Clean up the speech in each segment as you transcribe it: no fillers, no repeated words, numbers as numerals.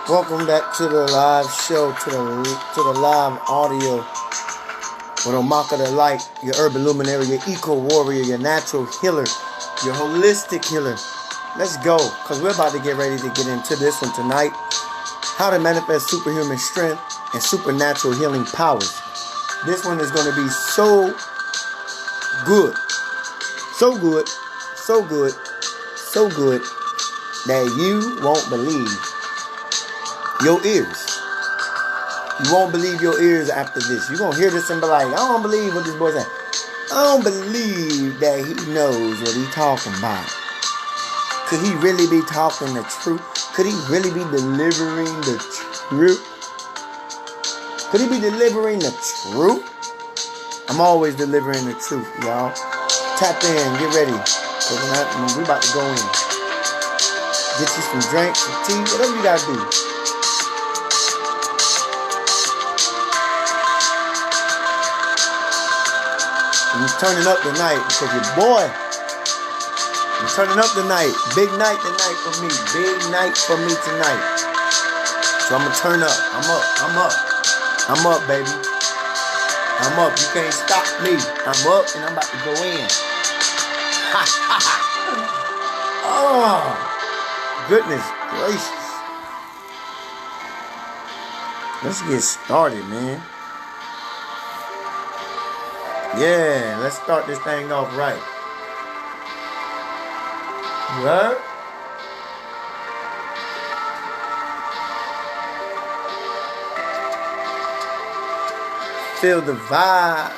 Welcome back to the live show, to the live audio with Omaka the Light, your urban luminary, your eco warrior, your natural healer, your holistic healer. Let's go, because we're about to get ready to get into this one tonight. How to manifest superhuman strength and supernatural healing powers. This one is going to be so good, so good, so good, so good that you won't believe your ears. You won't believe your ears after this. You're going to hear this and be like, I don't believe what this boy said. I don't believe that he knows what he's talking about. Could he really be talking the truth? Could he really be delivering the truth? Could he be delivering the truth? I'm always delivering the truth, y'all. Tap in, get ready. Because we're about to go in. Get you some drinks, some tea, whatever you got to do. I'm turning up tonight because your boy, I'm turning up tonight. Big night tonight for me. Big night for me tonight. So I'm going to turn up. I'm up, baby. I'm up. You can't stop me. I'm up and I'm about to go in. Oh, goodness gracious. Let's get started, man. Yeah, let's start this thing off right. You heard? Feel the vibe.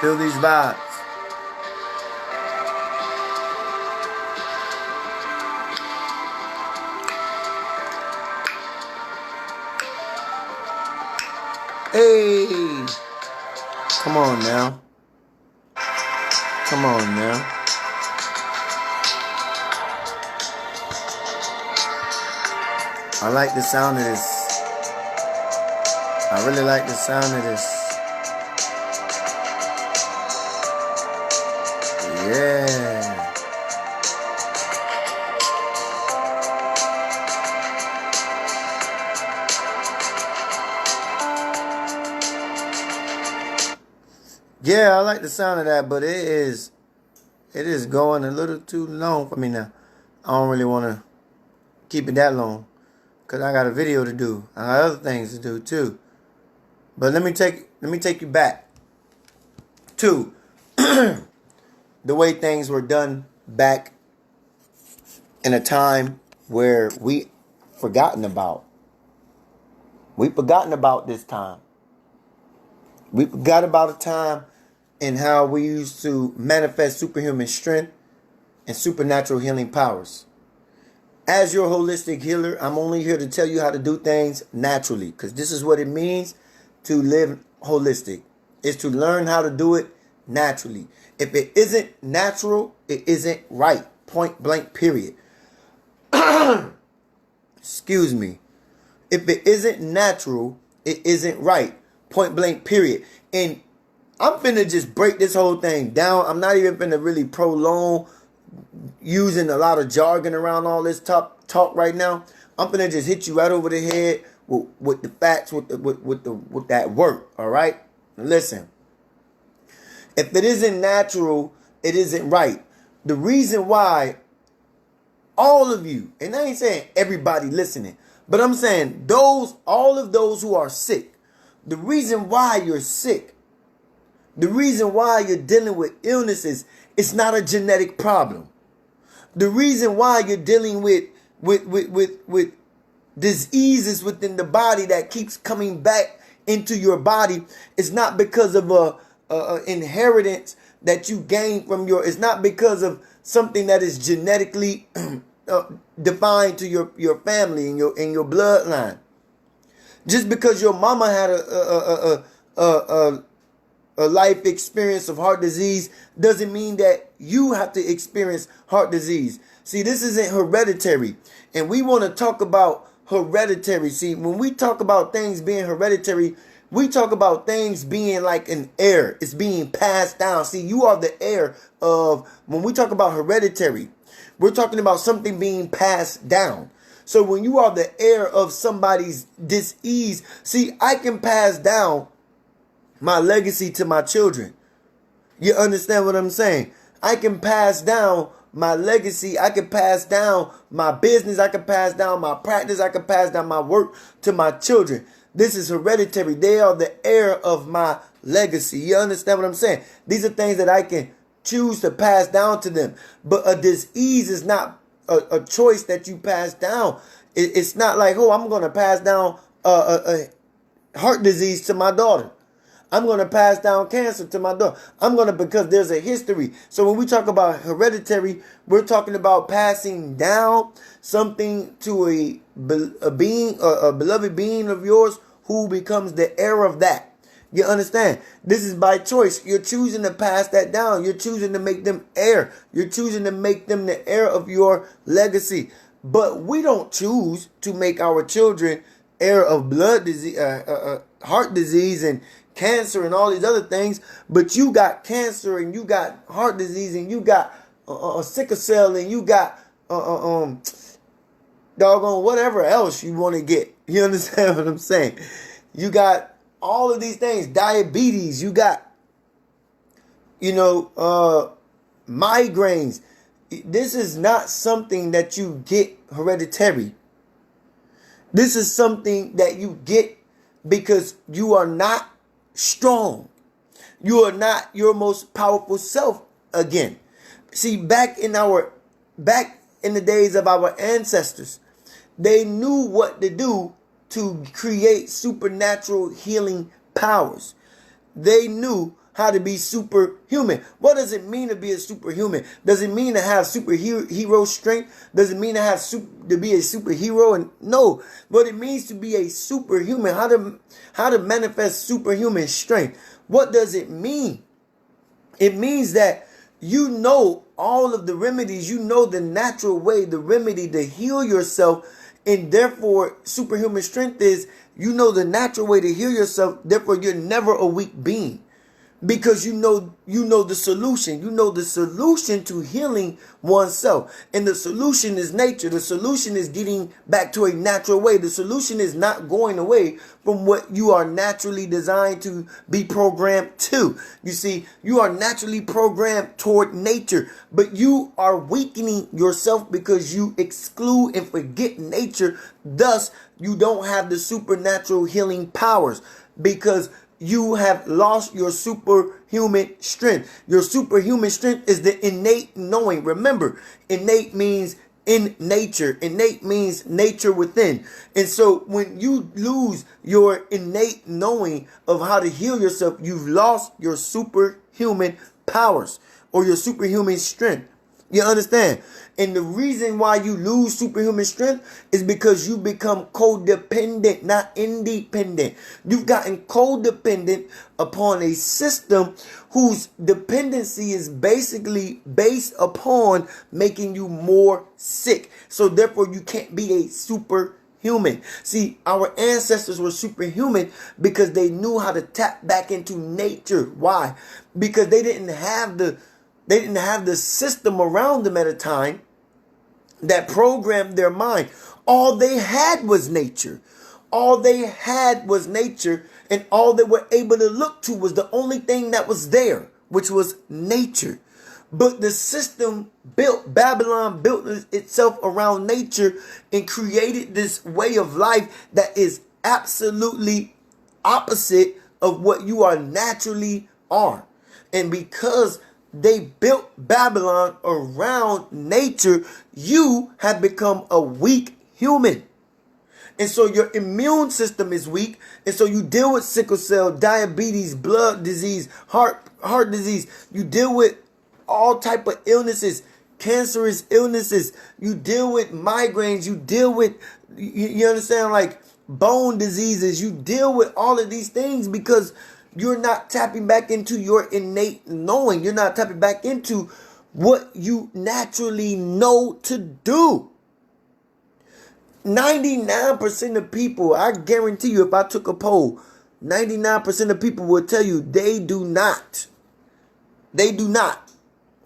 Feel these vibes. Hey, come on now. Come on now. I like the sound of this. I really like the sound of this. Yeah. Yeah, I like the sound of that, but it is going a little too long for me now. I don't really want to keep it that long because I got a video to do. I got other things to do too. But let me take you back to the way things were done back in a time where we forgotten about. We forgotten about this time. We forgot about a time in how we used to manifest superhuman strength and supernatural healing powers. As your holistic healer, I'm only here to tell you how to do things naturally, because this is what it means to live holistic. It's to learn how to do it naturally. If it isn't natural, it isn't right. Point blank, period. Excuse me. If it isn't natural, it isn't right. Point blank, period. And I'm finna just break this whole thing down. I'm not even finna really prolong using a lot of jargon around all this talk right now. I'm finna just hit you right over the head with the facts, with that work. All right. Listen. If it isn't natural, it isn't right. The reason why all of you, and I ain't saying everybody listening, but I'm saying all of those who are sick. The reason why you're sick, the reason why you're dealing with illnesses, it's not a genetic problem. The reason why you're dealing with diseases within the body that keeps coming back into your body is not because of a inheritance that you gain from it's not because of something that is genetically defined to your family and your bloodline. Just because your mama had a life experience of heart disease doesn't mean that you have to experience heart disease. See, this isn't hereditary. And we want to talk about hereditary. See, when we talk about things being hereditary, We talk about things being like an heir. It's being passed down. See, you are the heir of, when we talk about hereditary, we're talking about something being passed down. So when you are the heir of somebody's disease, see, I can pass down my legacy to my children. You understand what I'm saying? I can pass down my legacy. I can pass down my business. I can pass down my practice. I can pass down my work to my children. This is hereditary. They are the heir of my legacy. You understand what I'm saying? These are things that I can choose to pass down to them. But a disease is not a choice that you pass down. It's not like, oh, I'm going to pass down a heart disease to my daughter. I'm going to pass down cancer to my daughter. Because there's a history. So when we talk about hereditary, we're talking about passing down something to a beloved being of yours who becomes the heir of that. You understand? This is by choice. You're choosing to pass that down. You're choosing to make them heir. You're choosing to make them the heir of your legacy. But we don't choose to make our children heir of blood disease, heart disease and cancer and all these other things. But you got cancer and you got heart disease and you got sickle cell and you got doggone whatever else you want to get. You understand what I'm saying? You got all of these things, diabetes, you got, migraines. This is not something that you get hereditary. This is something that you get because you are not strong. You are not your most powerful self again. See, back in the days of our ancestors, they knew what to do to create supernatural healing powers. They knew how to be superhuman. What does it mean to be a superhuman? Does it mean to have superhero strength? Does it mean to have to be a superhero? And no, what it means to be a superhuman, how to manifest superhuman strength. What does it mean? It means that you know all of the remedies, you know the natural way, the remedy to heal yourself. And therefore, superhuman strength is, you know the natural way to heal yourself. Therefore, you're never a weak being. Because you know the solution. You know the solution to healing oneself. And the solution is nature. The solution is getting back to a natural way. The solution is not going away from what you are naturally designed to be programmed to. You see, you are naturally programmed toward nature. But you are weakening yourself because you exclude and forget nature. Thus, you don't have the supernatural healing powers. Because you have lost your superhuman strength. Your superhuman strength is the innate knowing. Remember, innate means in nature. Innate means nature within. And so when you lose your innate knowing of how to heal yourself, you've lost your superhuman powers or your superhuman strength. You understand? And the reason why you lose superhuman strength is because you become codependent, not independent. You've gotten codependent upon a system whose dependency is basically based upon making you more sick. So therefore, you can't be a superhuman. See, our ancestors were superhuman because they knew how to tap back into nature. Why? Because they didn't have the system around them at a time that programmed their mind. All they had was nature. All they had was nature, and all they were able to look to was the only thing that was there, which was nature. But the system Babylon built itself around nature and created this way of life that is absolutely opposite of what you are naturally are. And because they built Babylon around nature, you have become a weak human. And so your immune system is weak. And so you deal with sickle cell, diabetes, blood disease, heart disease. You deal with all type of illnesses, cancerous illnesses. You deal with migraines. You deal with, you understand, like bone diseases. You deal with all of these things because you're not tapping back into your innate knowing. You're not tapping back into what you naturally know to do. 99% of people, I guarantee you, if I took a poll, 99% of people will tell you they do not. They do not.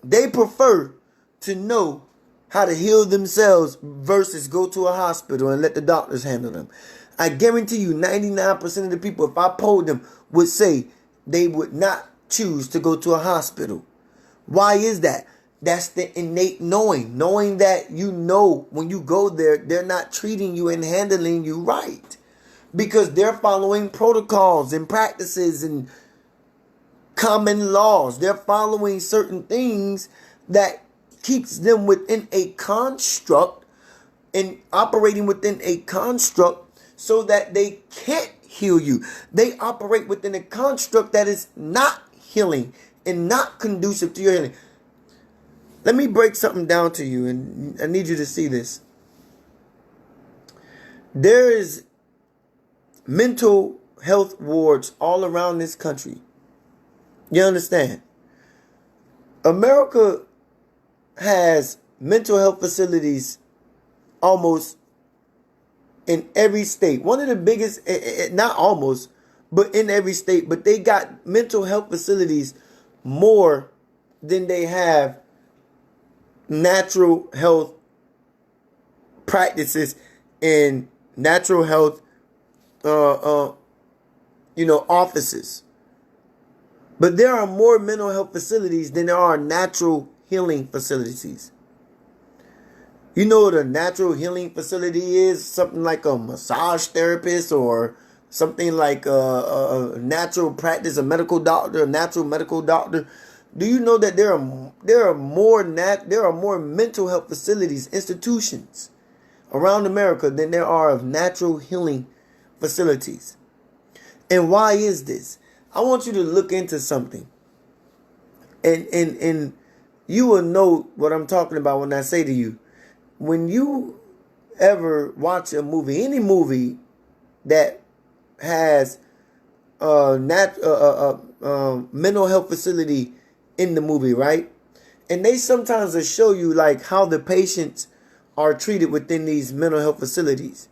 They prefer to know how to heal themselves versus go to a hospital and let the doctors handle them. I guarantee you 99% of the people, if I polled them, would say they would not choose to go to a hospital. Why is that? That's the innate knowing. Knowing that you know when you go there, they're not treating you and handling you right. Because they're following protocols and practices and common laws. They're following certain things that keeps them within a construct and operating within a construct so that they can't heal you. They operate within a construct that is not healing and not conducive to your healing. Let me break something down to you, and I need you to see this. There is mental health wards all around this country. You understand? America has mental health facilities almost in every state. One of the biggest, not almost, but in every state. But they got mental health facilities more than they have natural health practices and natural health offices. But there are more mental health facilities than there are natural healing facilities. You know what a natural healing facility is? Something like a massage therapist or something like a natural practice, a natural medical doctor. Do you know that there are more mental health facilities, institutions around America than there are of natural healing facilities? And why is this? I want you to look into something. And you will know what I'm talking about when I say to you, when you ever watch a movie, any movie that has a mental health facility in the movie, right? And they sometimes will show you like how the patients are treated within these mental health facilities.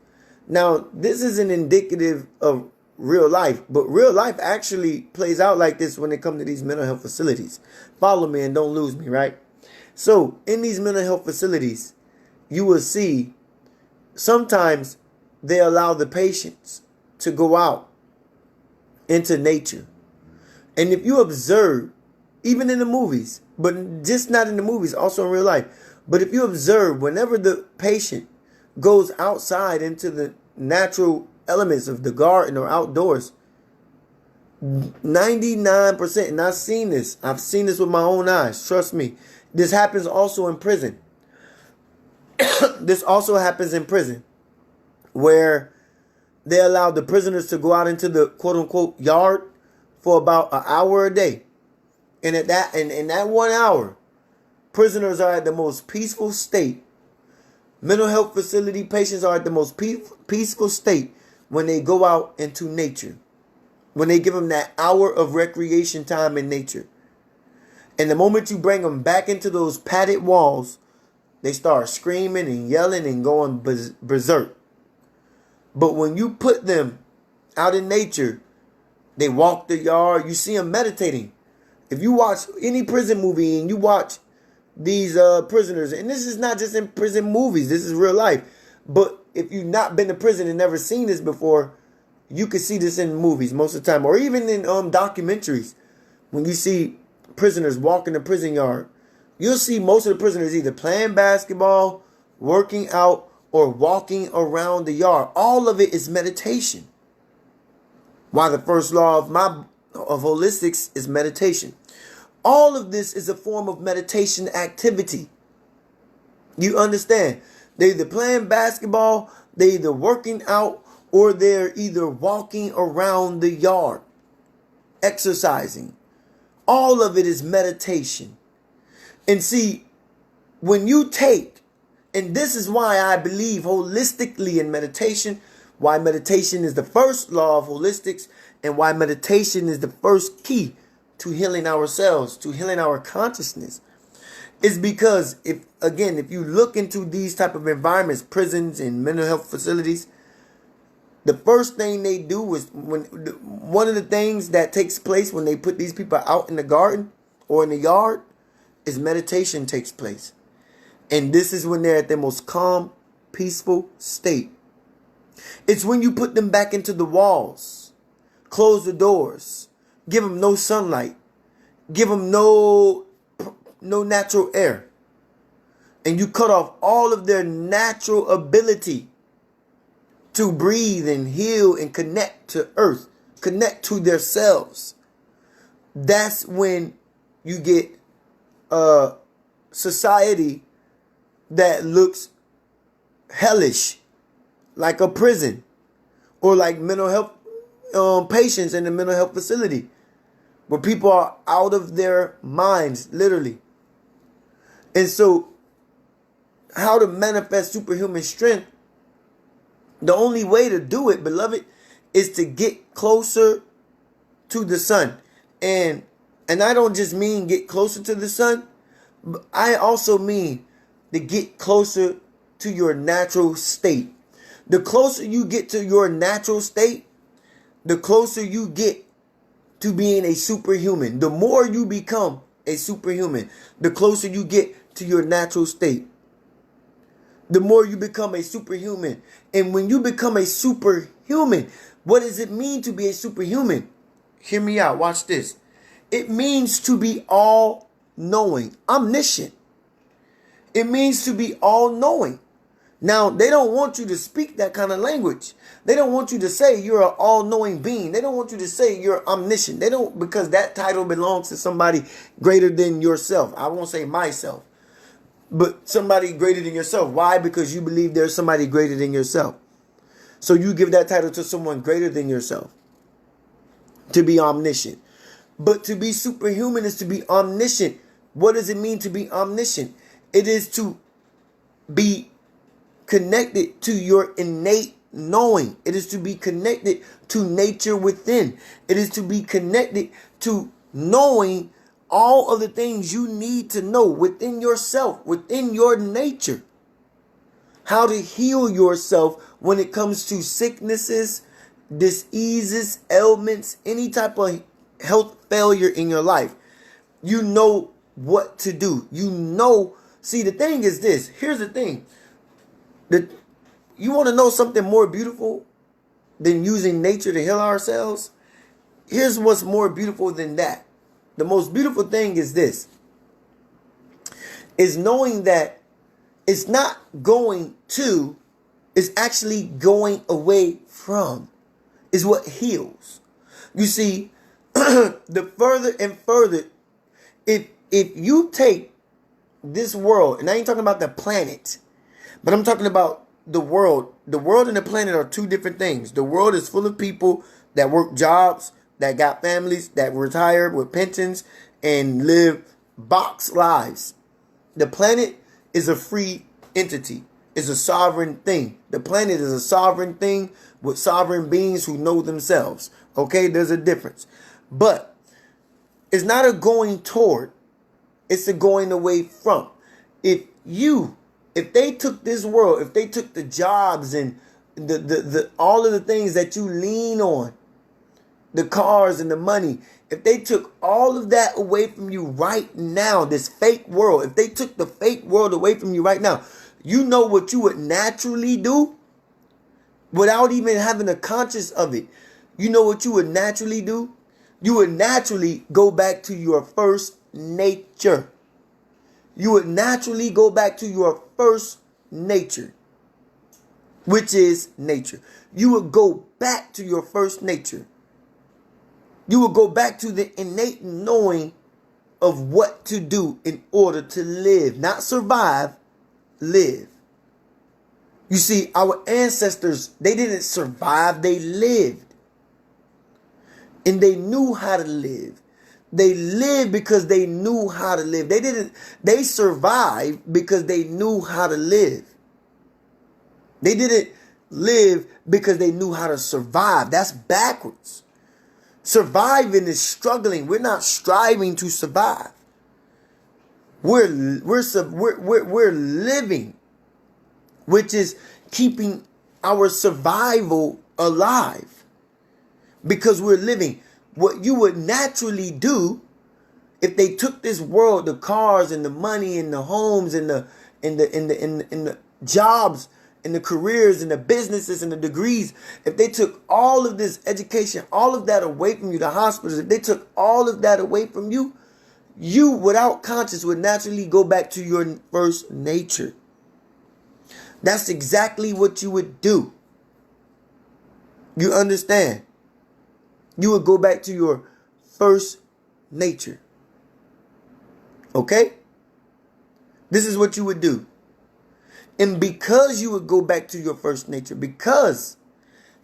Now, this isn't indicative of real life, but real life actually plays out like this when it comes to these mental health facilities. Follow me and don't lose me, right? So in these mental health facilities, you will see sometimes they allow the patients to go out into nature. And if you observe, even in the movies, but just not in the movies, also in real life, but if you observe, whenever the patient goes outside into the natural elements of the garden or outdoors, 99%, and I've seen this with my own eyes, trust me, this happens also in prison. This also happens in prison, where they allow the prisoners to go out into the quote unquote yard for about an hour a day. And in that 1 hour, prisoners are at the most peaceful state. Mental health facility patients are at the most peaceful state when they go out into nature. When they give them that hour of recreation time in nature. And the moment you bring them back into those padded walls, they start screaming and yelling and going berserk. But when you put them out in nature, they walk the yard. You see them meditating. If you watch any prison movie and you watch these prisoners, and this is not just in prison movies, this is real life. But if you've not been to prison and never seen this before, you can see this in movies most of the time, or even in documentaries. When you see prisoners walking the prison yard, you'll see most of the prisoners either playing basketball, working out, or walking around the yard. All of it is meditation. Why the first law of holistics is meditation. All of this is a form of meditation activity. You understand? They're either playing basketball, they're either working out, or they're either walking around the yard, exercising. All of it is meditation. And see, when you take, and this is why I believe holistically in meditation, why meditation is the first law of holistics, and why meditation is the first key to healing ourselves, to healing our consciousness, is because if you look into these type of environments, prisons and mental health facilities, The first thing they do is one of the things that takes place when they put these people out in the garden or in the yard is meditation takes place. And this is when they're at their most calm, peaceful state. It's when you put them back into the walls, close the doors, give them no sunlight, give them no natural air, and you cut off all of their natural ability to breathe and heal and connect to earth, connect to themselves. That's when you get a society that looks hellish, like a prison, or like mental health patients in the mental health facility, where people are out of their minds, literally. And so, how to manifest superhuman strength? The only way to do it, beloved, is to get closer to the sun. And I don't just mean get closer to the sun, but I also mean to get closer to your natural state. The closer you get to your natural state, the closer you get to being a superhuman. The more you become a superhuman, the closer you get to your natural state. The more you become a superhuman. And when you become a superhuman, what does it mean to be a superhuman? Hear me out. Watch this. It means to be all-knowing, omniscient. It means to be all-knowing. Now, they don't want you to speak that kind of language. They don't want you to say you're an all-knowing being. They don't want you to say you're omniscient. They don't, because that title belongs to somebody greater than yourself. I won't say myself, but somebody greater than yourself. Why? Because you believe there's somebody greater than yourself. So you give that title to someone greater than yourself, to be omniscient. But to be superhuman is to be omniscient. What does it mean to be omniscient? It is to be connected to your innate knowing. It is to be connected to nature within. It is to be connected to knowing all of the things you need to know within yourself, within your nature. How to heal yourself when it comes to sicknesses, diseases, ailments, any type of health failure in your life. You know what to do. You know. See, the thing is this. Here's the thing. You want to know something more beautiful than using nature to heal ourselves? Here's what's more beautiful than that. The most beautiful thing is this. Is knowing that it's not going to, it's actually going away from, is what heals. You see, the further and further, if you take this world, and I ain't talking about the planet, but I'm talking about the world. The world and the planet are two different things. The world is full of people that work jobs, that got families, that retire with pensions and live box lives. The planet is a free entity. It's a sovereign thing. The planet is a sovereign thing with sovereign beings who know themselves. Okay, there's a difference. But it's not a going toward. It's a going away from. If they took this world, if they took the jobs and the all of the things that you lean on, the cars and the money, if they took all of that away from you right now, this fake world, if they took the fake world away from you right now, you know what you would naturally do without even having a conscious of it. You know what you would naturally do? You would naturally go back to your first nature. You would naturally go back to your first nature, which is nature. You would go back to your first nature. You would go back to the innate knowing of what to do in order to live, not survive, live. You see, our ancestors, they didn't survive, they lived. And they knew how to live. They lived because they knew how to live. They survived because they knew how to live. They didn't live because they knew how to survive. That's backwards. Surviving is struggling. We're not striving to survive. We're living, which is keeping our survival alive because we're living. What you would naturally do if they took this world, the cars and the money and the homes and the jobs and the careers and the businesses and the degrees, if they took all of this education, all of that away from you, the hospitals, if they took all of that away from you, you without conscience would naturally go back to your first nature. That's exactly what you would do. You understand? You would go back to your first nature. Okay? This is what you would do. And because you would go back to your first nature,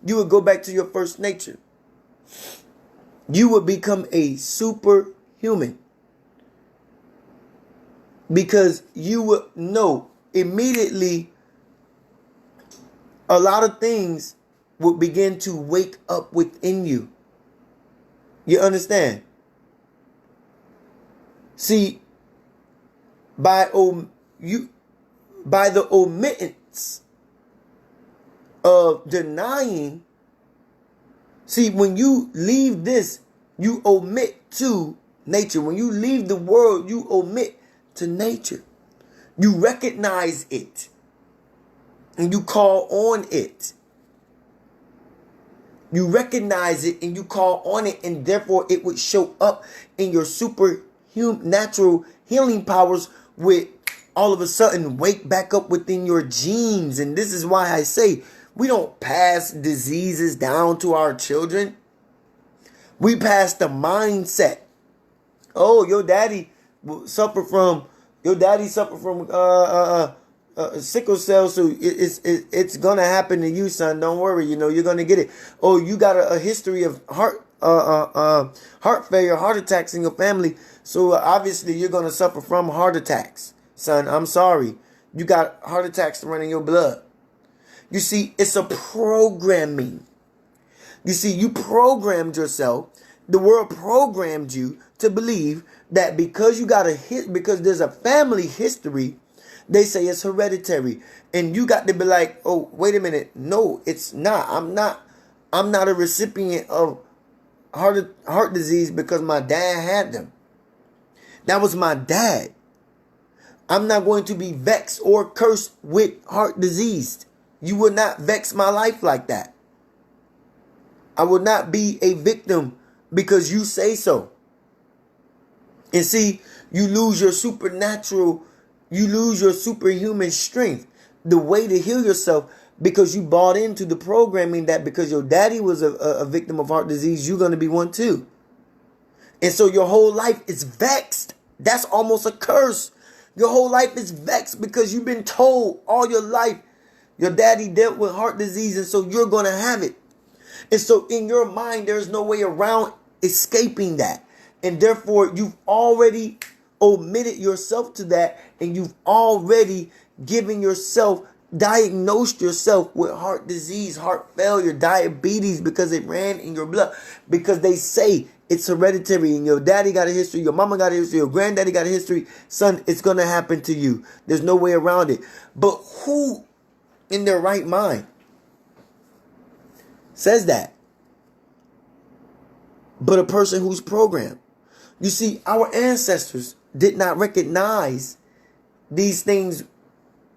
you would become a superhuman. Because you would know immediately a lot of things would begin to wake up within you. You understand? See, by the omittance of denying, see, when you leave this, you omit to nature. When you leave the world, you omit to nature. You recognize it and you call on it. You recognize it and you call on it, and therefore it would show up in your natural healing powers with all of a sudden wake back up within your genes. And this is why I say we don't pass diseases down to our children. We pass the mindset. Oh, your daddy suffered from sickle cell, so it's gonna happen to you, son. Don't worry, you're gonna get it. Oh, you got a history of heart failure, heart attacks in your family, so obviously you're gonna suffer from heart attacks, son. I'm sorry, you got heart attacks running your blood. You see, it's a programming. You see, you programmed yourself. The world programmed you to believe that because you got because there's a family history, they say it's hereditary, and you got to be like, oh, wait a minute, no, it's not. I'm not a recipient of heart disease because my dad had them. That was my dad. I'm not going to be vexed or cursed with heart disease. You will not vex my life like that. I will not be a victim because you say so. And see, you lose your superhuman strength, the way to heal yourself, because you bought into the programming that because your daddy was a victim of heart disease, you're going to be one too. And so your whole life is vexed. That's almost a curse. Your whole life is vexed because you've been told all your life your daddy dealt with heart disease, and so you're going to have it. And so in your mind, there's no way around escaping that. And therefore, you've already omitted yourself to that, and you've already diagnosed yourself with heart disease, heart failure, diabetes, because it ran in your blood. Because they say it's hereditary, and your daddy got a history, your mama got a history, your granddaddy got a history. Son, it's going to happen to you. There's no way around it. But who in their right mind says that? But a person who's programmed. You see, our ancestors did not recognize these things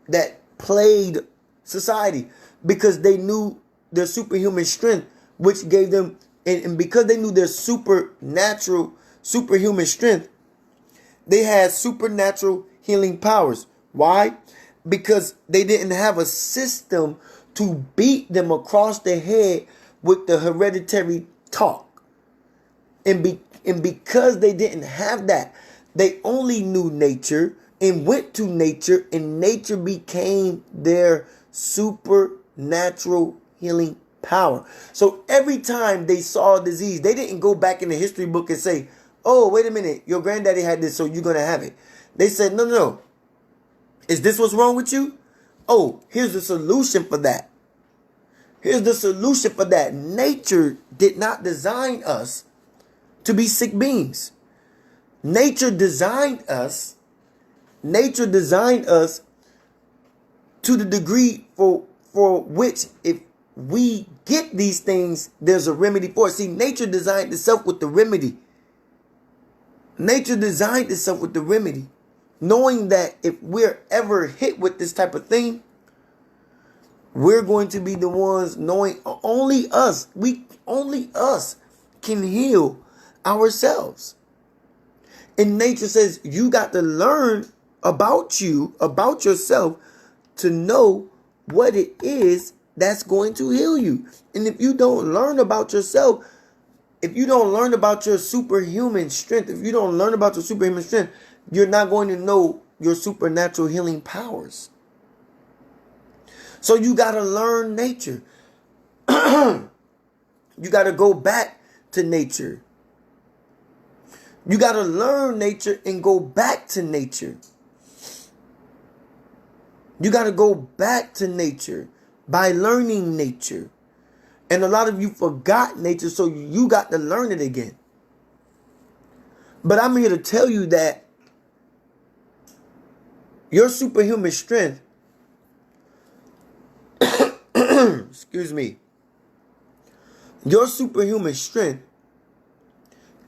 that plagued society because they knew their superhuman strength, which gave them, and because they knew their superhuman strength, they had supernatural healing powers. Why? Because they didn't have a system to beat them across the head with the hereditary talk. And because they didn't have that, they only knew nature and went to nature, and nature became their supernatural healing power. So every time they saw a disease, they didn't go back in the history book and say, oh, wait a minute, your granddaddy had this, so you're going to have it. They said, no. Is this what's wrong with you? Oh, here's the solution for that. Here's the solution for that. Nature did not design us to be sick beings. Nature designed us to the degree for which if we get these things, there's a remedy for it. See, nature designed itself with the remedy. Nature designed itself with the remedy. Knowing that if we're ever hit with this type of thing, we're going to be the ones knowing only us can heal ourselves. And nature says you got to learn about yourself, to know what it is that's going to heal you. And if you don't learn about yourself, if you don't learn about your superhuman strength, you're not going to know your supernatural healing powers. So you got to learn nature. You got to go back to nature. You got to learn nature and go back to nature. You got to go back to nature by learning nature. And a lot of you forgot nature, so you got to learn it again. But I'm here to tell you that your superhuman strength, excuse me, your superhuman strength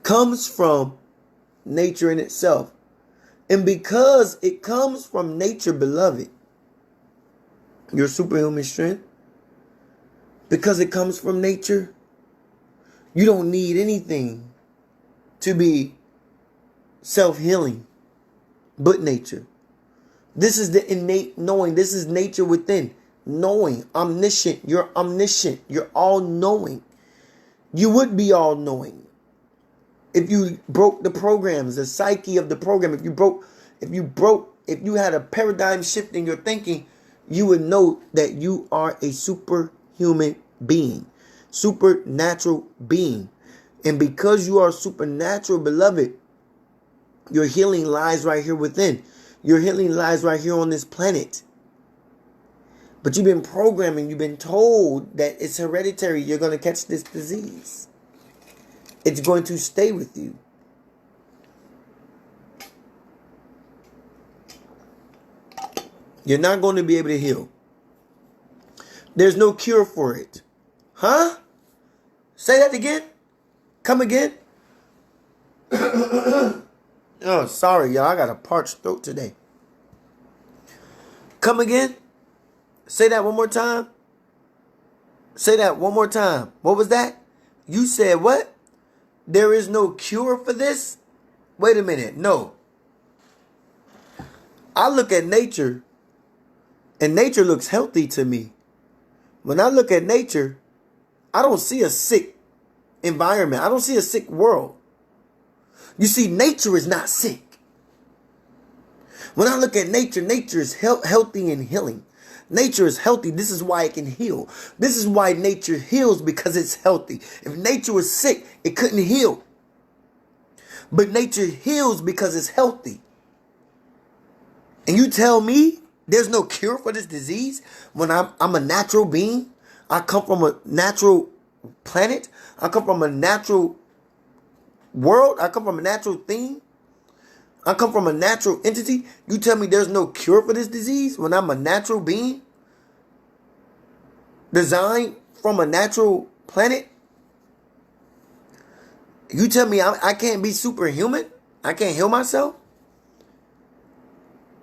comes from nature in itself. And because it comes from nature, beloved, your superhuman strength, because it comes from nature, you don't need anything to be self-healing but nature. This is the innate knowing. This is nature within. Knowing. Omniscient. You're omniscient. You're all-knowing. You would be all-knowing if you broke the programs, the psyche of the program. If you had a paradigm shift in your thinking, you would know that you are a superhuman being, supernatural being. And because you are supernatural, beloved, your healing lies right here within. Your healing lies right here on this planet. But you've been programming, you've been told that it's hereditary. You're going to catch this disease. It's going to stay with you. You're not going to be able to heal. There's no cure for it. Huh? Say that again. Come again. Oh, sorry, y'all. I got a parched throat today. Come again. Say that one more time. Say that one more time. What was that? You said what? There is no cure for this? Wait a minute. No. I look at nature, and nature looks healthy to me. When I look at nature, I don't see a sick environment. I don't see a sick world. You see, nature is not sick. When I look at nature, nature is healthy and healing. Nature is healthy. This is why it can heal. This is why nature heals, because it's healthy. If nature was sick, it couldn't heal. But nature heals because it's healthy. And you tell me there's no cure for this disease when I'm a natural being? I come from a natural planet. I come from a natural world. I come from a natural thing. I come from a natural entity. You tell me there's no cure for this disease when I'm a natural being designed from a natural planet? You tell me I can't be superhuman? I can't heal myself?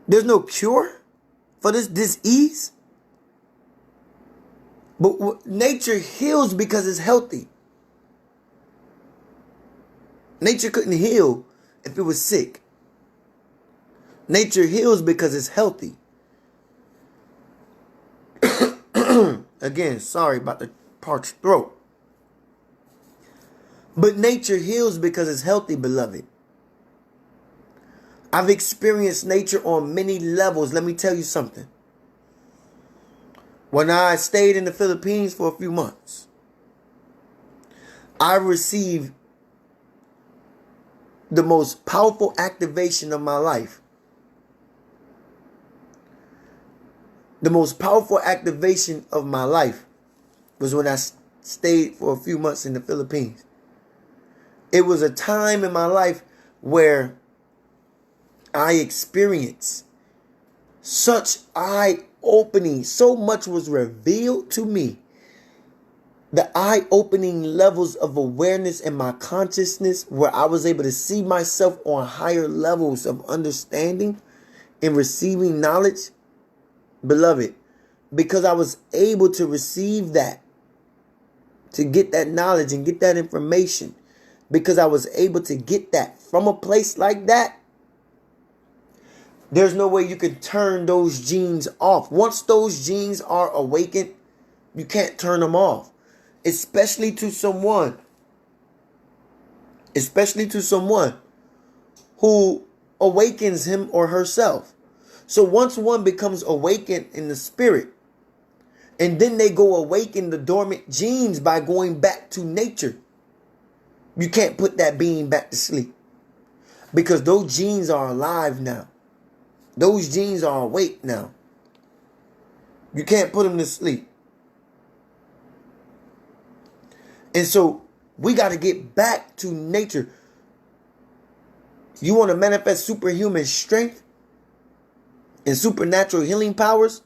There's no cure for this disease? But nature heals because it's healthy. Nature couldn't heal if it was sick. Nature heals because it's healthy. Again, sorry about the parched throat. But nature heals because it's healthy, beloved. I've experienced nature on many levels. Let me tell you something. When I stayed in the Philippines for a few months, I received the most powerful activation of my life. The most powerful activation of my life was when I stayed for a few months in the Philippines. It was a time in my life where I experienced such eye-opening. So much was revealed to me the eye-opening levels of awareness in my consciousness where I was able to see myself on higher levels of understanding and receiving knowledge, beloved, because I was able to receive that, to get that knowledge and get that information, because I was able to get that from a place like that, there's no way you can turn those genes off. Once those genes are awakened, you can't turn them off. Especially to someone who awakens him or herself. So once one becomes awakened in the spirit, and then they go awaken the dormant genes by going back to nature, you can't put that being back to sleep, because those genes are alive now. Those genes are awake now. You can't put them to sleep. And so we got to get back to nature. You want to manifest superhuman strength and supernatural healing powers?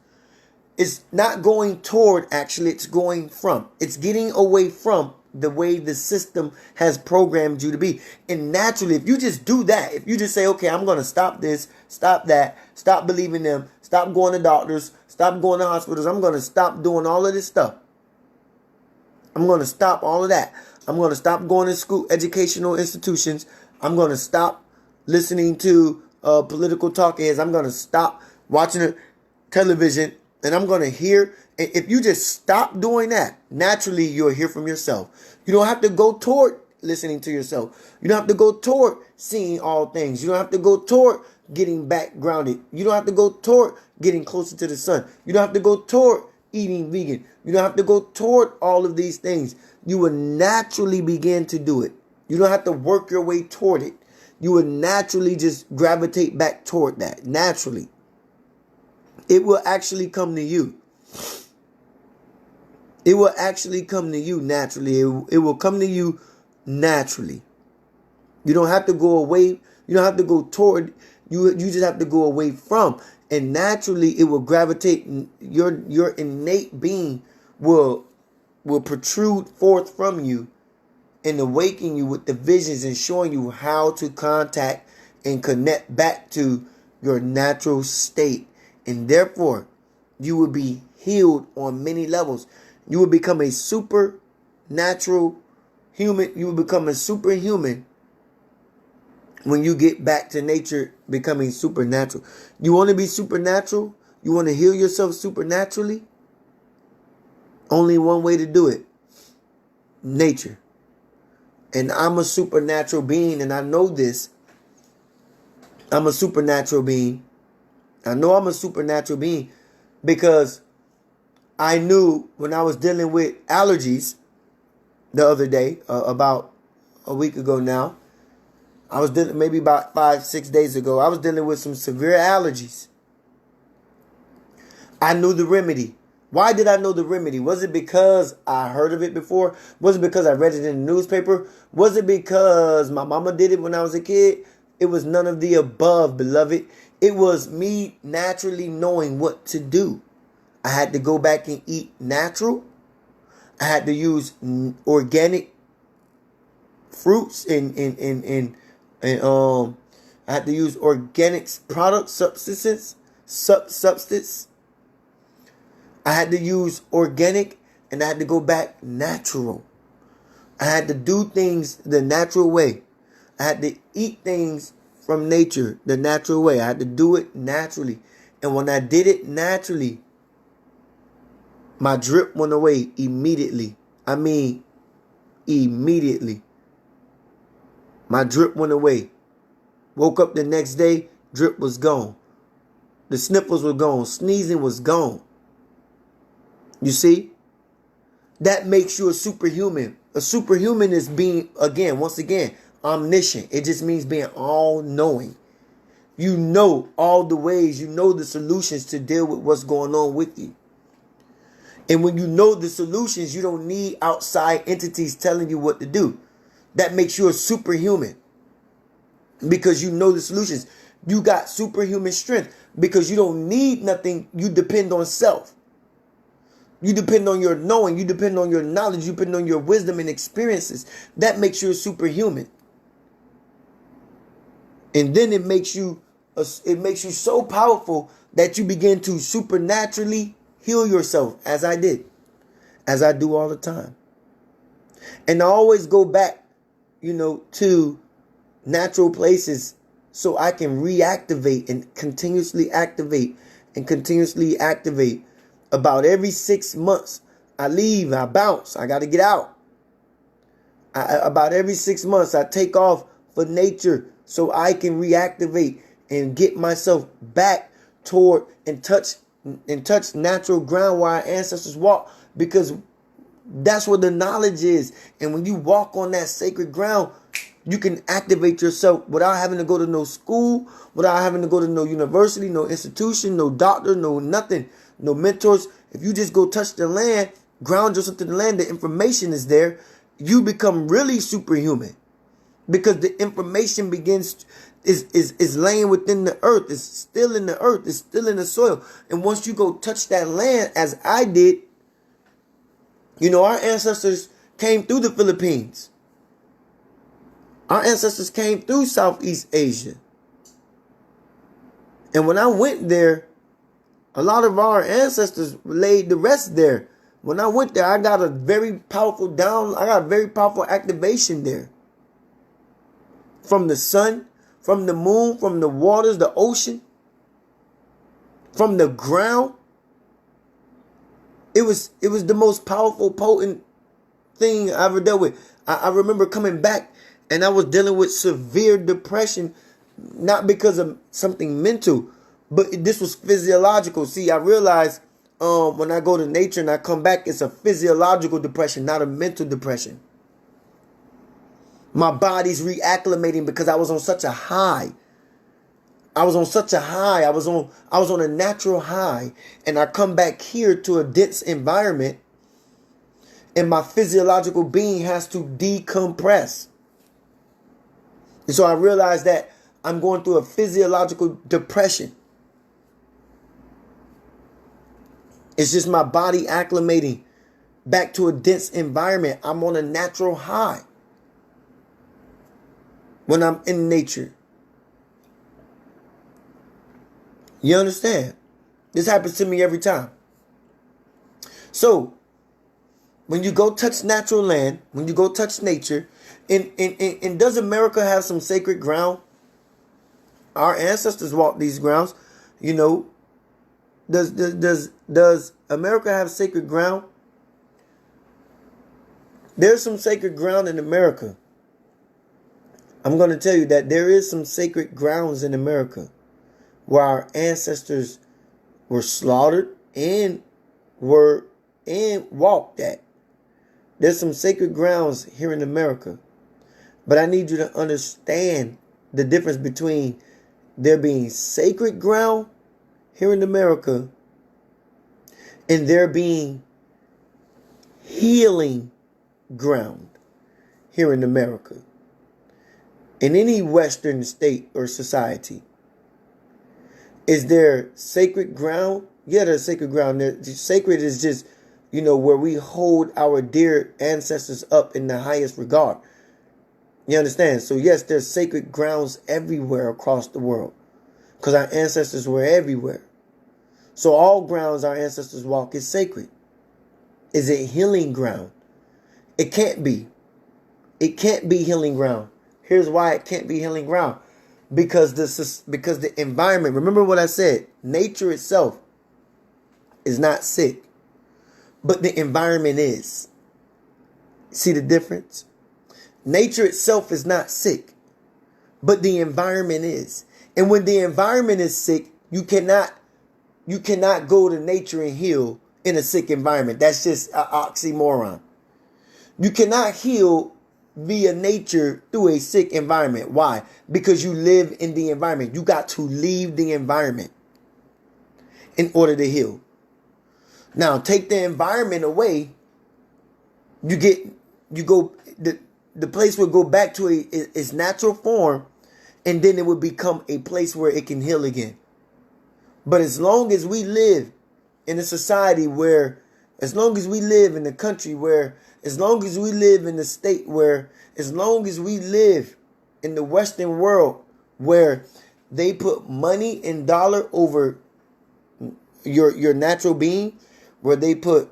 It's not going toward, actually, it's going from. It's getting away from the way the system has programmed you to be. And naturally, if you just do that, if you just say, okay, I'm going to stop this, stop that, stop believing them, stop going to doctors, stop going to hospitals, I'm going to stop doing all of this stuff. I'm going to stop all of that. I'm going to stop going to school, educational institutions. I'm going to stop listening to political talk heads. I'm going to stop watching television. And I'm going to hear. If you just stop doing that, naturally you'll hear from yourself. You don't have to go toward listening to yourself. You don't have to go toward seeing all things. You don't have to go toward getting back grounded. You don't have to go toward getting closer to the sun. You don't have to go toward eating vegan. You don't have to go toward all of these things. You will naturally begin to do it. You don't have to work your way toward it. You will naturally just gravitate back toward that. Naturally. It will actually come to you. It will actually come to you naturally. It will come to you naturally. You don't have to go away. You don't have to go toward. You just have to go away from. And naturally it will gravitate. Your innate being will protrude forth from you and awaken you with the visions and showing you how to contact and connect back to your natural state. And therefore, you will be healed on many levels. You will become a supernatural human. You will become a superhuman when you get back to nature, becoming supernatural. You want to be supernatural? You want to heal yourself supernaturally? Only one way to do it. Nature. And I'm a supernatural being, and I know this. I'm a supernatural being. I know I'm a supernatural being because I knew when I was dealing with allergies the other day, about a week ago now. I was dealing, maybe about 5-6 days ago, I was dealing with some severe allergies. I knew the remedy. Why did I know the remedy? Was it because I heard of it before? Was it because I read it in the newspaper? Was it because my mama did it when I was a kid? It was none of the above, beloved. It was me naturally knowing what to do. I had to go back and eat natural. I had to use organic fruits and I had to use organic products, substance. I had to use organic, and I had to go back natural. I had to do things the natural way. I had to eat things from nature the natural way. I had to do it naturally. And when I did it naturally, my drip went away immediately. I mean, immediately. My drip went away. Woke up the next day, drip was gone. The sniffles were gone. Sneezing was gone. You see? That makes you a superhuman. A superhuman is being, once again, omniscient. It just means being all-knowing. You know all the ways. You know the solutions to deal with what's going on with you. And when you know the solutions, you don't need outside entities telling you what to do. That makes you a superhuman. Because you know the solutions. You got superhuman strength. Because you don't need nothing. You depend on self. You depend on your knowing. You depend on your knowledge. You depend on your wisdom and experiences. That makes you a superhuman. And then it makes you so powerful that you begin to supernaturally heal yourself, as I did, as I do all the time. And I always go back, to natural places so I can reactivate and continuously activate About every 6 months, I leave, I bounce, I got to get out. About every 6 months, I take off for nature so I can reactivate and get myself back toward and touch natural ground where our ancestors walked, because that's where the knowledge is. And when you walk on that sacred ground, you can activate yourself without having to go to no school, without having to go to no university, no institution, no doctor, no nothing, no mentors. If you just go touch the land, ground yourself to the land, the information is there. You become really superhuman, because the information is laying within the earth. It's still in the earth. It's still in the soil. And once you go touch that land, as I did, our ancestors came through the Philippines. Our ancestors came through Southeast Asia. And when I went there, a lot of our ancestors laid the rest there. When I went there, I got a very powerful activation there. From the sun, from the moon, from the waters, the ocean, from the ground. It was the most powerful, potent thing I ever dealt with. I remember coming back and I was dealing with severe depression, not because of something mental, but this was physiological. See, I realized when I go to nature and I come back, it's a physiological depression, not a mental depression. My body's reacclimating because I was on such a high. I was on a natural high, and I come back here to a dense environment, and my physiological being has to decompress. And so I realized that I'm going through a physiological depression. It's just my body acclimating back to a dense environment. I'm on a natural high when I'm in nature. You understand? This happens to me every time. So, when you go touch natural land, when you go touch nature, and does America have some sacred ground? Our ancestors walked these grounds. Does America have sacred ground? There's some sacred ground in America. I'm going to tell you that there is some sacred grounds in America where our ancestors were slaughtered and walked at. There's some sacred grounds here in America. But I need you to understand the difference between there being sacred ground here in America and there being healing ground here in America. In any Western state or society, is there sacred ground? Yeah, there's sacred ground. Sacred is just, where we hold our dear ancestors up in the highest regard. You understand? So yes, there's sacred grounds everywhere across the world, because our ancestors were everywhere. So all grounds our ancestors walk is sacred. Is it healing ground? It can't be. It can't be healing ground. Here's why it can't be healing ground. Because the environment, remember what I said, nature itself is not sick, but the environment is. See the difference? Nature itself is not sick, but the environment is. And when the environment is sick, you cannot go to nature and heal in a sick environment. That's just an oxymoron. You cannot heal via nature through a sick environment. Why? Because you live in the environment. You got to leave the environment in order to heal. Now, take the environment away, the place will go back to its natural form, and then it will become a place where it can heal again. But as long as we live in a society where As long as we live in the country where, as long as we live in the state where, as long as we live in the Western world where they put money and dollar over your natural being, where they put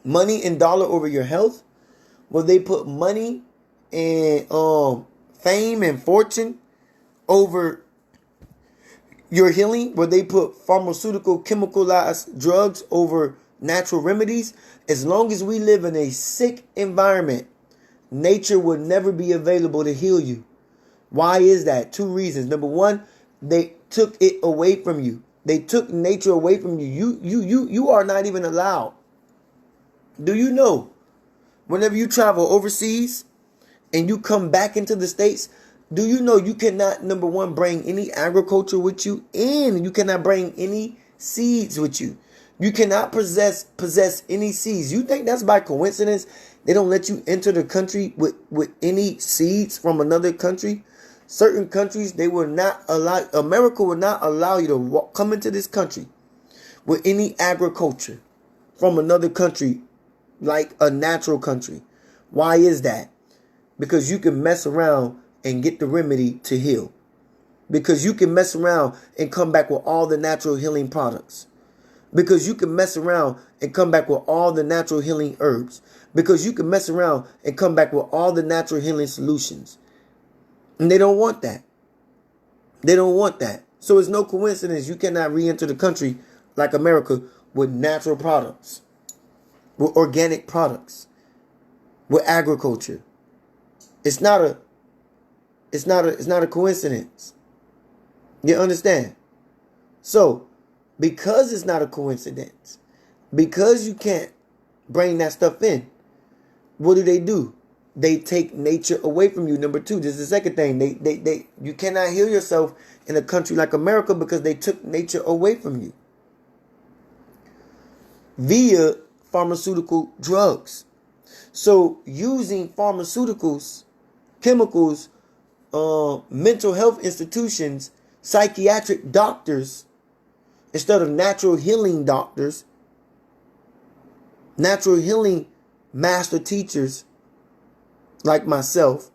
money and dollar over your health, where they put money and fame and fortune over your healing, where they put pharmaceutical chemicalized drugs over natural remedies. As long as we live in a sick environment, nature will never be available to heal you. Why is that? Two reasons. Number one, they took it away from you. They took nature away from you. You are not even allowed. Do you know, whenever you travel overseas and you come back into the States, do you know you cannot, number one, bring any agriculture with you, and you cannot bring any seeds with you. You cannot possess any seeds. You think that's by coincidence? They don't let you enter the country with any seeds from another country. Certain countries, they will not allow, America will not allow you to come into this country with any agriculture from another country, like a natural country. Why is that? Because you can mess around and get the remedy to heal. Because you can mess around and come back with all the natural healing products. Because you can mess around and come back with all the natural healing herbs. Because you can mess around and come back with all the natural healing solutions. And they don't want that. They don't want that. So it's no coincidence you cannot re-enter the country like America with natural products, with organic products, with agriculture. It's not a coincidence. You understand? So, because it's not a coincidence, because you can't bring that stuff in, what do? They take nature away from you. Number two, this is the second thing. You cannot heal yourself in a country like America because they took nature away from you via pharmaceutical drugs. So using pharmaceuticals, chemicals, mental health institutions, psychiatric doctors, instead of natural healing doctors, natural healing master teachers like myself,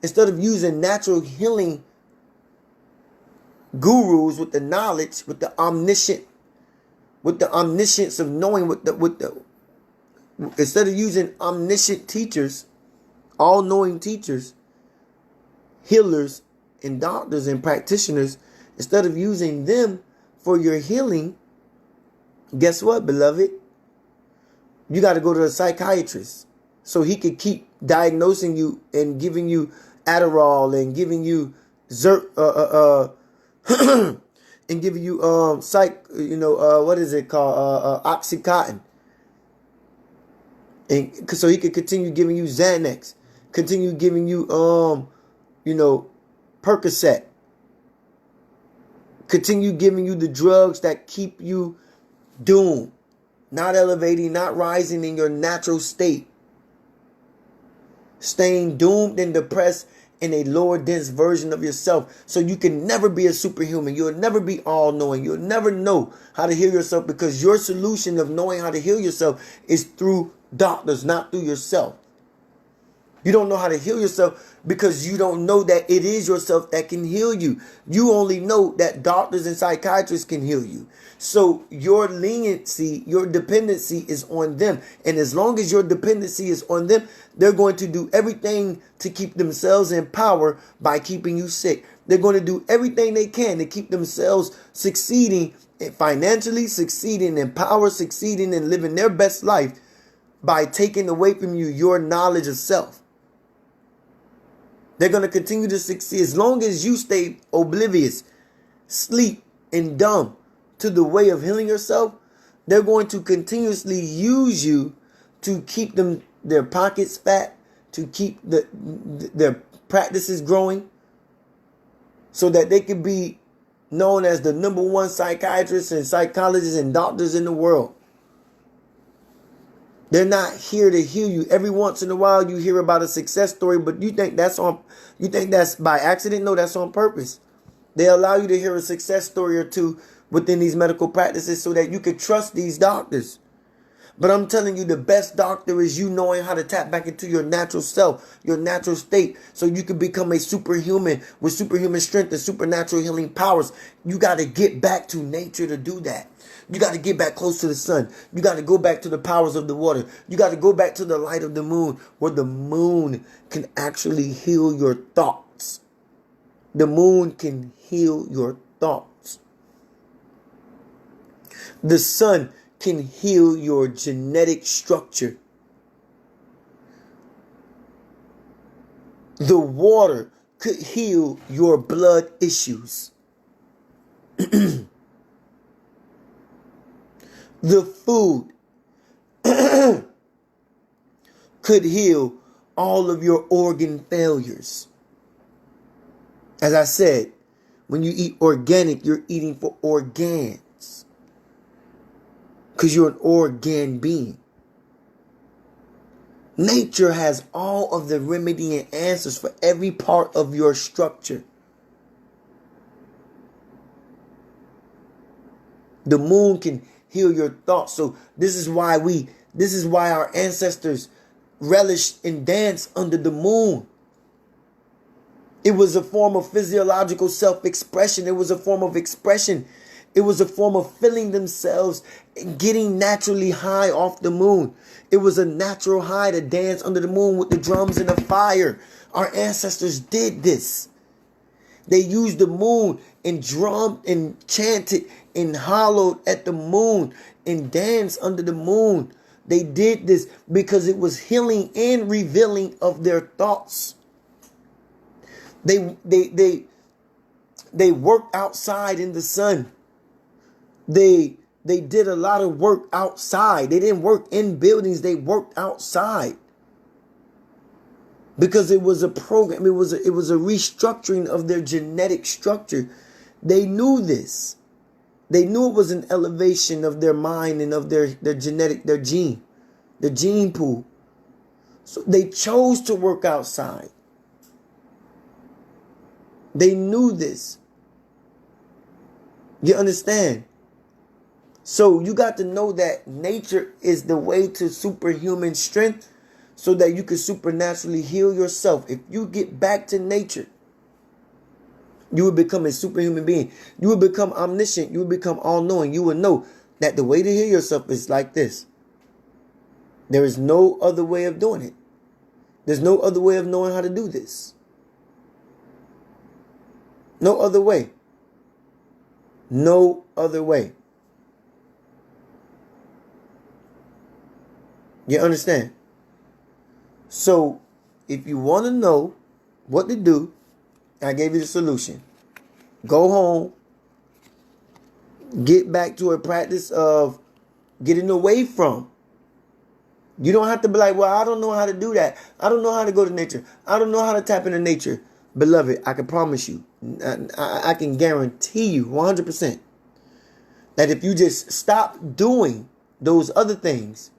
instead of using natural healing gurus with the knowledge, with the omniscience of knowing instead of using omniscient teachers, all-knowing teachers, healers and doctors and practitioners, instead of using them for your healing, guess what, beloved? You got to go to a psychiatrist so he could keep diagnosing you and giving you Adderall and giving you and giving you what is it called, Oxycontin, and so he could continue giving you Xanax, continue giving you Percocet, continue giving you the drugs that keep you doomed, not elevating, not rising in your natural state, staying doomed and depressed in a lower dense version of yourself. So you can never be a superhuman. You'll never be all-knowing. You'll never know how to heal yourself, because your solution of knowing how to heal yourself is through doctors, not through yourself. You don't know how to heal yourself because you don't know that it is yourself that can heal you. You only know that doctors and psychiatrists can heal you. So your leniency, your dependency is on them. And as long as your dependency is on them, they're going to do everything to keep themselves in power by keeping you sick. They're going to do everything they can to keep themselves succeeding financially, succeeding in power, succeeding in living their best life by taking away from you your knowledge of self. They're going to continue to succeed as long as you stay oblivious, sleep, and dumb to the way of healing yourself. They're going to continuously use you to keep their pockets fat, to keep their practices growing, so that they can be known as the number one psychiatrists and psychologists and doctors in the world. They're not here to heal you. Every once in a while you hear about a success story, but you think that's by accident? No, that's on purpose. They allow you to hear a success story or two within these medical practices so that you can trust these doctors. But I'm telling you, the best doctor is you knowing how to tap back into your natural self, your natural state, so you can become a superhuman with superhuman strength and supernatural healing powers. You got to get back to nature to do that. You got to get back close to the sun. You got to go back to the powers of the water. You got to go back to the light of the moon, where the moon can actually heal your thoughts. The moon can heal your thoughts. The sun can heal your genetic structure. The water could heal your blood issues. The food could heal all of your organ failures. As I said, when you eat organic, you're eating for organs. Because you're an organ being. Nature has all of the remedy and answers for every part of your structure. The moon can heal your thoughts. So this is why our ancestors relished in dance under the moon. It was a form of physiological self-expression. It was a form of expression. It was a form of filling themselves and getting naturally high off the moon. It was a natural high to dance under the moon with the drums and the fire. Our ancestors did this. They used the moon and drummed and chanted and hollowed at the moon and danced under the moon. They did this because it was healing and revealing of their thoughts. They worked outside in the sun. They did a lot of work outside. They didn't work in buildings. They worked outside. Because it was a program. It was a restructuring of their genetic structure. They knew this. They knew it was an elevation of their mind and of their gene pool. So they chose to work outside. They knew this. You understand? So you got to know that nature is the way to superhuman strength so that you can supernaturally heal yourself. If you get back to nature, you will become a superhuman being. You will become omniscient. You will become all-knowing. You will know that the way to heal yourself is like this. There is no other way of doing it. There's no other way of knowing how to do this. No other way. No other way. You understand? So, if you want to know what to do, I gave you the solution. Go home. Get back to a practice of getting away from. You don't have to be like, well, I don't know how to do that. I don't know how to go to nature. I don't know how to tap into nature. Beloved, I can promise you, I can guarantee you 100% that if you just stop doing those other things,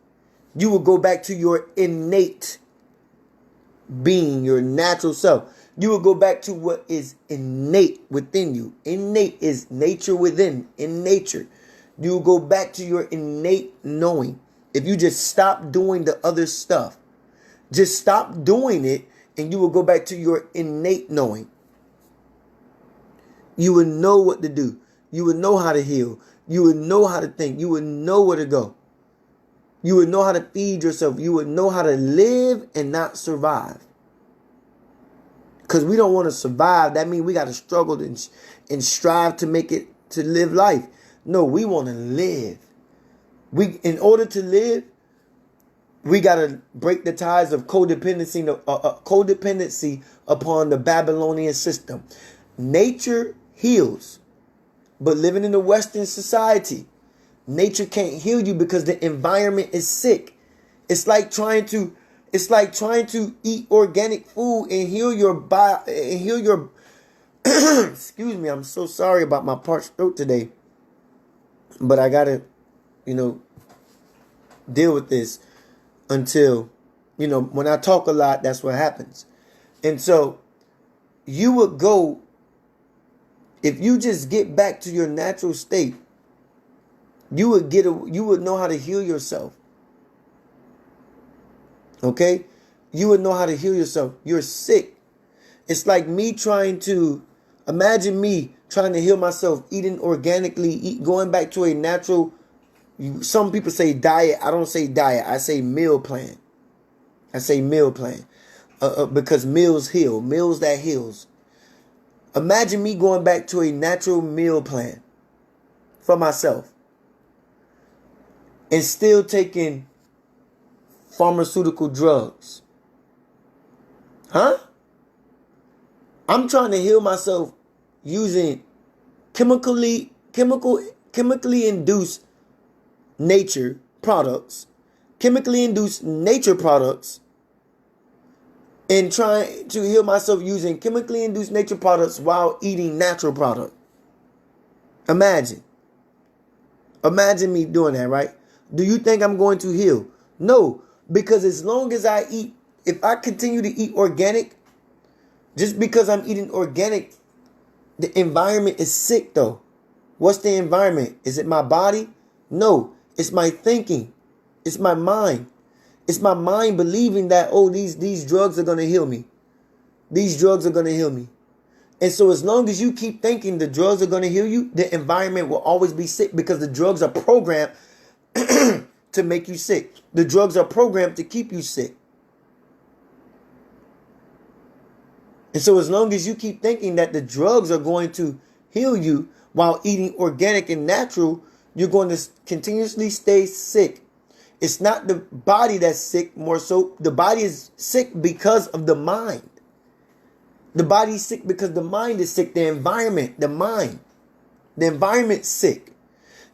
you will go back to your innate being, your natural self. You will go back to what is innate within you. Innate is nature within, in nature. You will go back to your innate knowing. If you just stop doing the other stuff, just stop doing it, and you will go back to your innate knowing. You will know what to do. You will know how to heal. You will know how to think. You will know where to go. You will know how to feed yourself. You will know how to live and not survive. Because we don't want to survive. That means we got to struggle and strive to make it, to live life. No, we want to live. In order to live, we got to break the ties of codependency upon the Babylonian system. Nature heals. But living in a Western society, nature can't heal you because the environment is sick. It's like trying to eat organic food and heal your body, excuse me, I'm so sorry about my parched throat today. But I got to, deal with this until, when I talk a lot, that's what happens. And so you would go, if you just get back to your natural state, you would know how to heal yourself. Okay? You would know how to heal yourself. You're sick. It's like me imagine me trying to heal myself, eating organically, going back to a natural, some people say diet. I don't say diet. I say meal plan. I say meal plan. Because meals heal. Meals that heals. Imagine me going back to a natural meal plan for myself and still taking pharmaceutical drugs. Huh? I'm trying to heal myself using chemically induced nature products, and trying to heal myself using chemically induced nature products while eating natural product. Imagine me doing that, right? Do you think I'm going to heal? No, because as long as I eat, if I continue to eat organic, just because I'm eating organic, the environment is sick though. What's the environment? Is it my body? No, it's my thinking. It's my mind. It's my mind believing that, oh, these drugs are going to heal me. These drugs are going to heal me. And so as long as you keep thinking the drugs are going to heal you, the environment will always be sick because the drugs are programmed to make you sick. The drugs are programmed to keep you sick. And so as long as you keep thinking that the drugs are going to heal you while eating organic and natural, you're going to continuously stay sick. It's not the body that's sick, more so the body is sick because of the mind. The body is sick because the mind is sick. The environment, the mind, the environment's sick.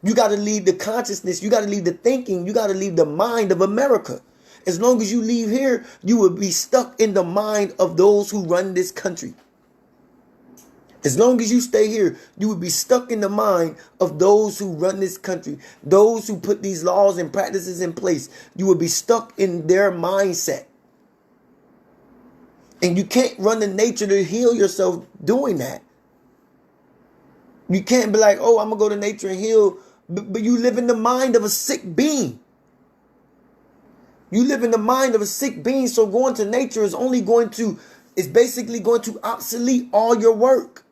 You got to leave the consciousness. You got to leave the thinking. You got to leave the mind of America. As long as you leave here, you will be stuck in the mind of those who run this country. As long as you stay here, you will be stuck in the mind of those who run this country, those who put these laws and practices in place. You will be stuck in their mindset. And you can't run the nature to heal yourself doing that. You can't be like, oh, I'm going to go to nature and heal. But you live in the mind of a sick being. You live in the mind of a sick being. So going to nature is basically going to obsolete all your work.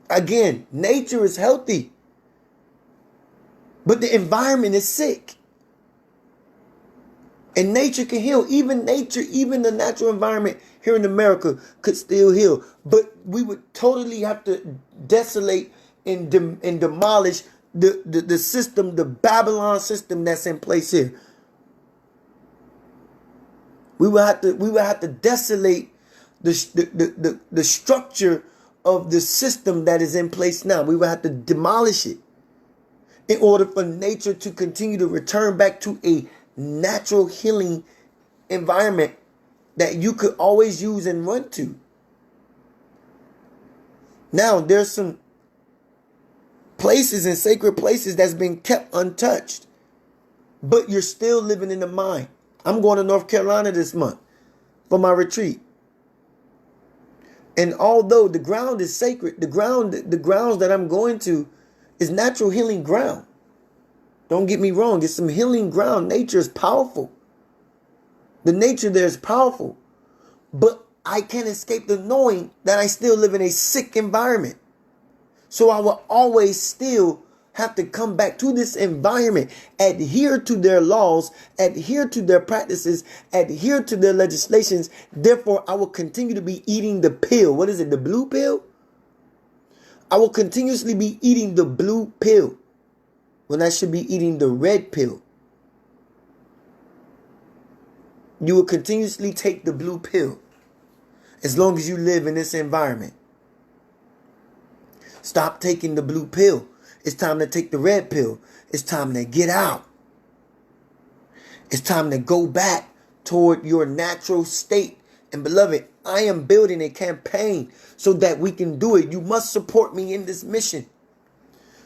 Again, nature is healthy. But the environment is sick. And nature can heal. Even the natural environment here in America could still heal. But we would totally have to desolate and demolish the system, the Babylon system that's in place here. We will have to desolate the structure of the system that is in place now. We will have to demolish it in order for nature to continue to return back to a natural healing environment that you could always use and run to. Now, there's some places and sacred places that's been kept untouched, but you're still living in the mind. I'm going to North Carolina this month for my retreat. And although the ground is sacred, the grounds that I'm going to is natural healing ground. Don't get me wrong. It's some healing ground. Nature is powerful. The nature there is powerful. But I can't escape the knowing that I still live in a sick environment. So I will always still have to come back to this environment, adhere to their laws, adhere to their practices, adhere to their legislations. Therefore, I will continue to be eating the pill. What is it? The blue pill? I will continuously be eating the blue pill when I should be eating the red pill. You will continuously take the blue pill as long as you live in this environment. Stop taking the blue pill. It's time to take the red pill. It's time to get out. It's time to go back toward your natural state. And beloved, I am building a campaign so that we can do it. You must support me in this mission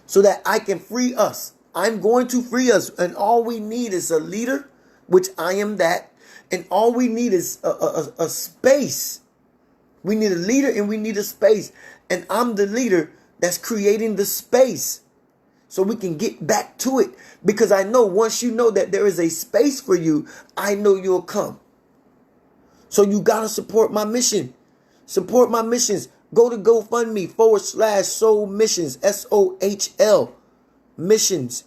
so that I can free us. I'm going to free us. And all we need is a leader, which I am that. And all we need is a space. We need a leader and we need a space. And I'm the leader that's creating the space so we can get back to it. Because I know once you know that there is a space for you, I know you'll come. So you got to support my mission. Support my missions. Go to GoFundMe/Soul Missions, SOHL Missions.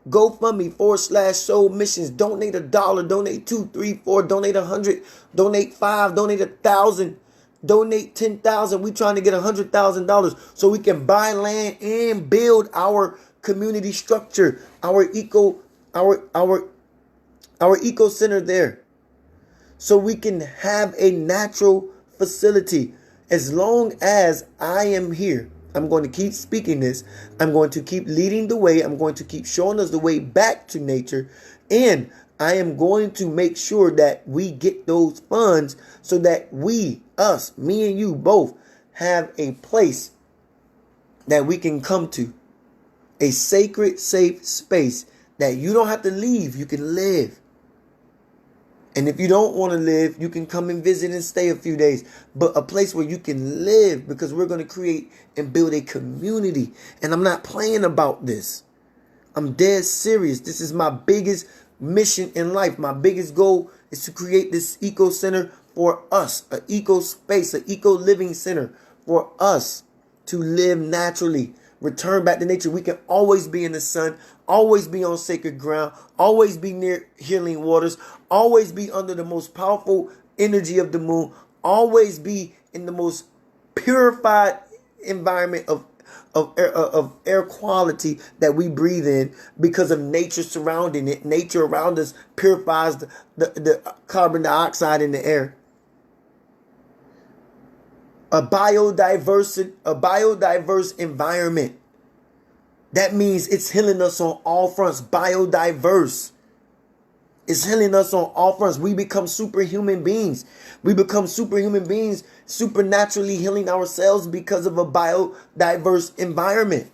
GoFundMe/Soul Missions. Donate $1, donate $2, $3, $4, donate 100, donate 5, donate 1,000, donate 10,000. We trying to get $100,000 so we can buy land and build our community structure, our eco center there, so we can have a natural facility. As long as I am here, I'm going to keep speaking this. I'm going to keep leading the way. I'm going to keep showing us the way back to nature. And I am going to make sure that we get those funds so that we, us, me and you both, have a place that we can come to. A sacred, safe space that you don't have to leave. You can live. And if you don't want to live, you can come and visit and stay a few days. But a place where you can live, because we're going to create and build a community. And I'm not playing about this. I'm dead serious. This is my biggest mission in life. My biggest goal is to create this eco center for us. An eco space, an eco living center for us to live naturally. Return back to nature. We can always be in the sun, always be on sacred ground, always be near healing waters, always be under the most powerful energy of the moon, always be in the most purified environment of air quality that we breathe in, because of nature surrounding it. Nature around us purifies the carbon dioxide in the air. A biodiverse environment. That means it's healing us on all fronts. Biodiverse. It's healing us on all fronts. We become superhuman beings. We become superhuman beings, supernaturally healing ourselves because of a biodiverse environment.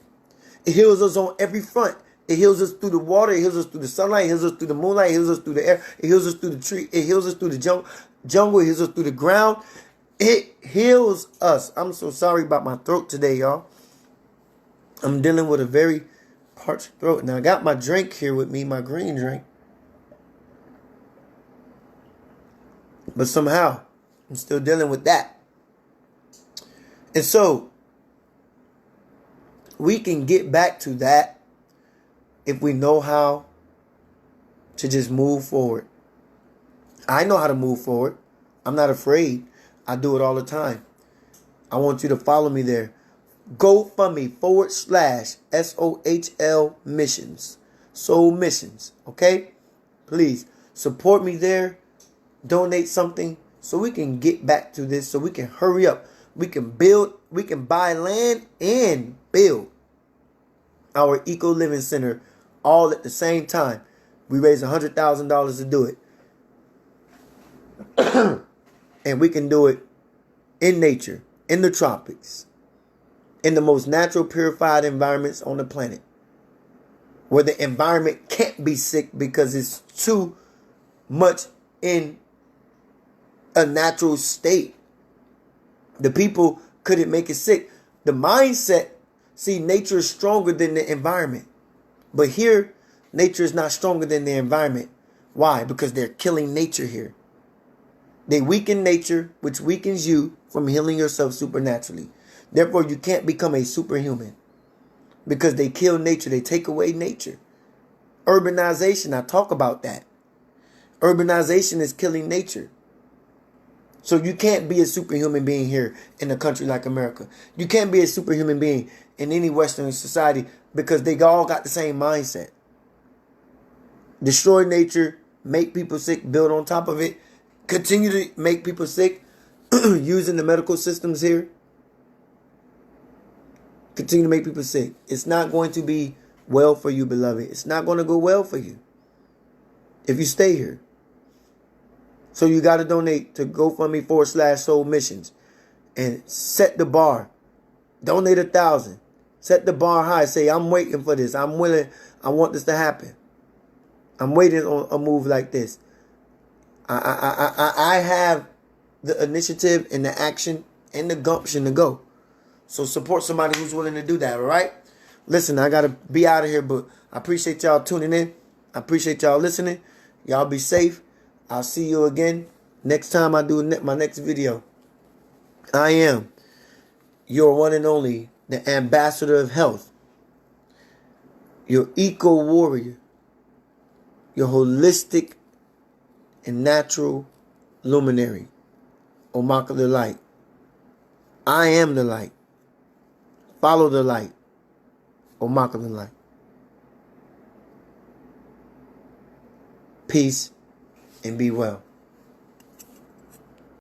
It heals us on every front. It heals us through the water. It heals us through the sunlight. It heals us through the moonlight. It heals us through the air. It heals us through the tree. It heals us through the jungle. It heals us through the ground. It heals us. I'm so sorry about my throat today, y'all. I'm dealing with a very parched throat. Now, I got my drink here with me, my green drink. But somehow, I'm still dealing with that. And so, we can get back to that if we know how to just move forward. I know how to move forward. I'm not afraid. I do it all the time. I want you to follow me there. GoFundMe/SOHL Missions. Soul Missions. Okay? Please support me there. Donate something so we can get back to this, so we can hurry up. We can build, we can buy land and build our eco living center all at the same time. We raise $100,000 to do it. And we can do it in nature, in the tropics, in the most natural, purified environments on the planet, where the environment can't be sick because it's too much in a natural state. The people couldn't make it sick. The mindset, see, nature is stronger than the environment. But here, nature is not stronger than the environment. Why? Because they're killing nature here. They weaken nature, which weakens you from healing yourself supernaturally. Therefore, you can't become a superhuman, because they kill nature. They take away nature. Urbanization, I talk about that. Urbanization is killing nature. So you can't be a superhuman being here in a country like America. You can't be a superhuman being in any Western society, because they all got the same mindset. Destroy nature, make people sick, build on top of it. Continue to make people sick using the medical systems here. Continue to make people sick. It's not going to be well for you, beloved. It's not going to go well for you if you stay here. So you got to donate to GoFundMe/Soul Missions and set the bar. Donate 1,000. Set the bar high. Say, I'm waiting for this. I'm willing. I want this to happen. I'm waiting on a move like this. I have the initiative and the action and the gumption to go. So support somebody who's willing to do that, all right? Listen, I got to be out of here, but I appreciate y'all tuning in. I appreciate y'all listening. Y'all be safe. I'll see you again next time I do my next video. I am your one and only, the ambassador of health, your eco warrior, your holistic and natural luminary, Omaka the light. I am the light. Follow the light, Omaka the light. Peace and be well.